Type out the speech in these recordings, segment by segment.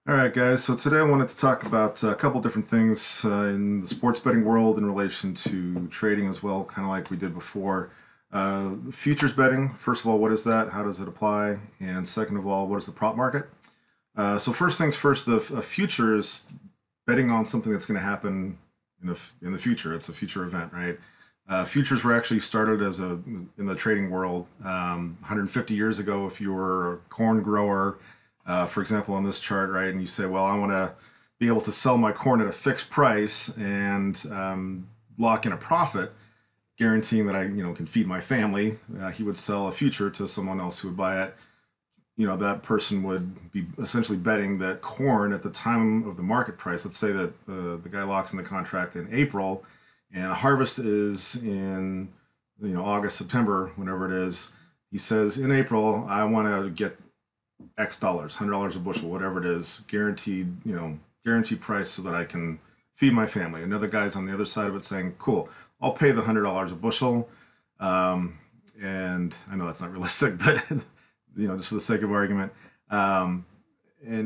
All right, guys. So today I wanted to talk about a couple different things in the sports betting world in relation to trading as well, kind of like we did before. Futures betting, first of all, what is that? How does it apply? And second of all, what is the prop market? So first things first, a future is betting on something that's going to happen in the future. It's a future event, right? Futures were actually started as in the trading world 150 years ago. If you were a corn grower, for example, on this chart, right, and you say, well, I want to be able to sell my corn at a fixed price and lock in a profit, guaranteeing that I, can feed my family. He would sell a future to someone else who would buy it. That person would be essentially betting that corn at the time of the market price. Let's say that the guy locks in the contract in April, and harvest is in August, September, whenever it is. He says in April, I want to get X dollars, $100 a bushel, whatever it is, guaranteed price so that I can feed my family. Another guy's on the other side of it saying, cool, I'll pay the $100 a bushel. And I know that's not realistic, but just for the sake of argument. And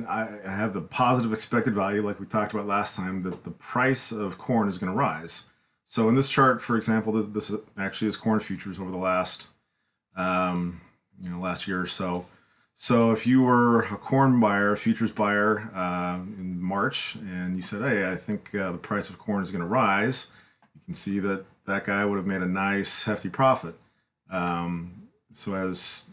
I have the positive expected value, like we talked about last time, that the price of corn is going to rise. So in this chart, for example, this actually is corn futures over the last year or so. So if you were a corn buyer, a futures buyer in March, and you said, hey, I think the price of corn is going to rise, you can see that that guy would have made a nice hefty profit. So as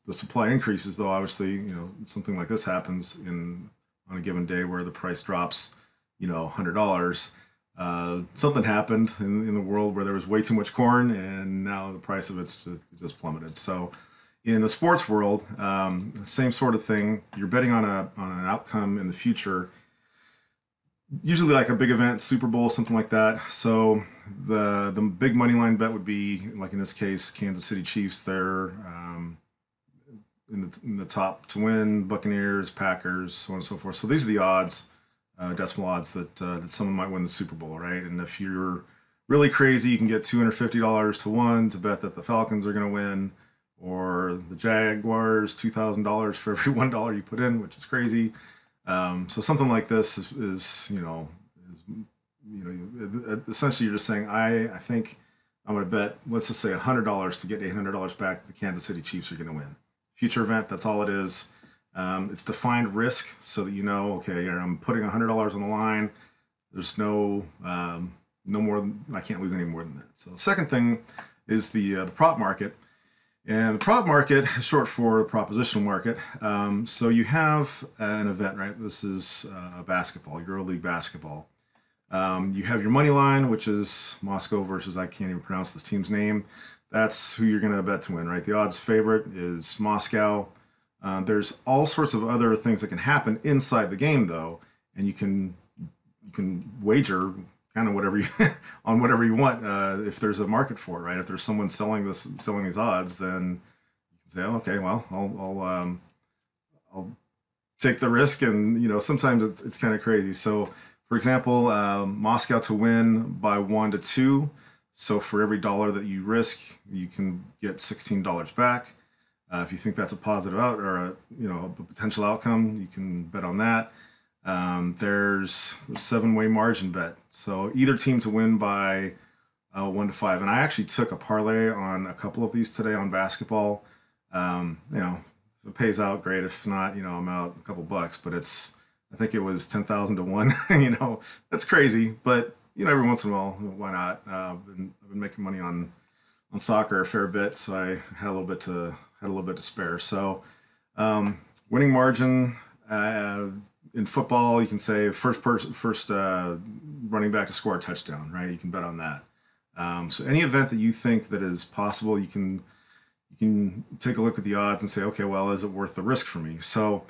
the supply increases, though, obviously, something like this happens on a given day where the price drops, $100. Something happened in the world where there was way too much corn, and now the price of it's just plummeted. So in the sports world, same sort of thing. You're betting on an outcome in the future, usually like a big event, Super Bowl, something like that. So the big money line bet would be, like in this case, Kansas City Chiefs. They're in the top to win, Buccaneers, Packers, so on and so forth. So these are the odds, decimal odds that someone might win the Super Bowl, right? And if you're really crazy, you can get $250 to 1 to bet that the Falcons are going to win, or the Jaguars, $2,000 for every $1 you put in, which is crazy. So something like this is essentially you're just saying, I think I'm going to bet, let's just say $100 to get $800 back. The Kansas City Chiefs are going to win. Future event, that's all it is. It's defined risk so that okay, I'm putting $100 on the line. There's no more. I can't lose any more than that. So the second thing is the prop market. And the prop market is short for propositional market. So you have an event, right? This is basketball, EuroLeague basketball. You have your money line, which is Moscow versus, I can't even pronounce this team's name. That's who you're going to bet to win, right? The odds favorite is Moscow. There's all sorts of other things that can happen inside the game, though, and you can wager kind of whatever you on whatever you want if there's a market for it, right? If there's someone selling these odds, then you can say, oh, okay, well, I'll take the risk, and sometimes it's kind of crazy. So, for example, Moscow to win by 1 to 2. So for every dollar that you risk, you can get $16 back. If you think that's a positive a potential outcome, you can bet on that. There's a 7-way margin bet. So either team to win by 1 to 5. And I actually took a parlay on a couple of these today on basketball. If it pays out, great. If not, I'm out a couple bucks. But I think it was 10,000 to 1. That's crazy. But every once in a while, why not? I've been making money on soccer a fair bit, so I had a little bit to spare. So winning margin in football, you can say first running back to score a touchdown, right? You can bet on that. So any event that you think that is possible, you can take a look at the odds and say, okay, well, is it worth the risk for me? So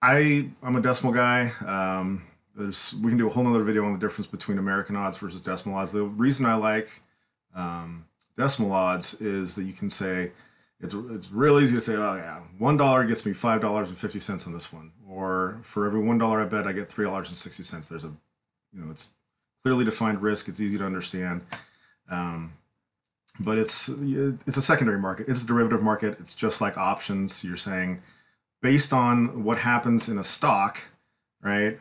I'm a decimal guy. We can do a whole nother video on the difference between American odds versus decimal odds. The reason I like decimal odds is that you can say it's real easy to say, oh yeah, $1 gets me $5.50 on this one, or for every $1 I bet, I get $3.60. There's it's clearly defined risk. It's easy to understand, but it's a secondary market. It's a derivative market. It's just like options. You're saying based on what happens in a stock, right?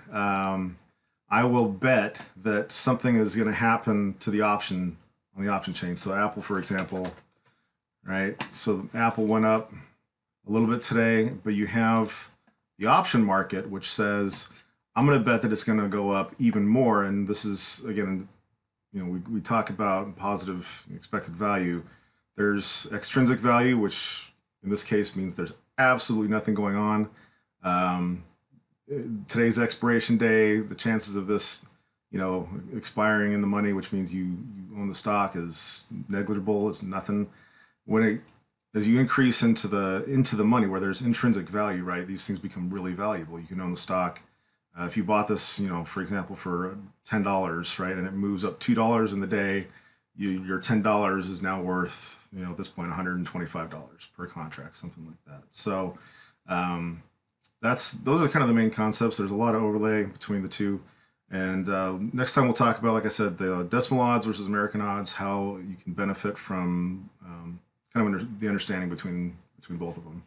I will bet that something is going to happen to the option on the option chain. So Apple, for example, right? So Apple went up a little bit today, but you have the option market, which says, I'm going to bet that it's going to go up even more. And this is, again, we talk about positive expected value. There's extrinsic value, which in this case means there's absolutely nothing going on. Today's expiration day, the chances of this, expiring in the money, which means you own the stock, is negligible. It's nothing. As you increase into the money where there's intrinsic value, right? These things become really valuable. You can own the stock. If you bought this, for example, for $10, right, and it moves up $2 in the day, your $10 is now worth, at this point, $125 per contract, something like that. So those are kind of the main concepts. There's a lot of overlay between the two. And next time we'll talk about, like I said, the decimal odds versus American odds, how you can benefit from the understanding between both of them.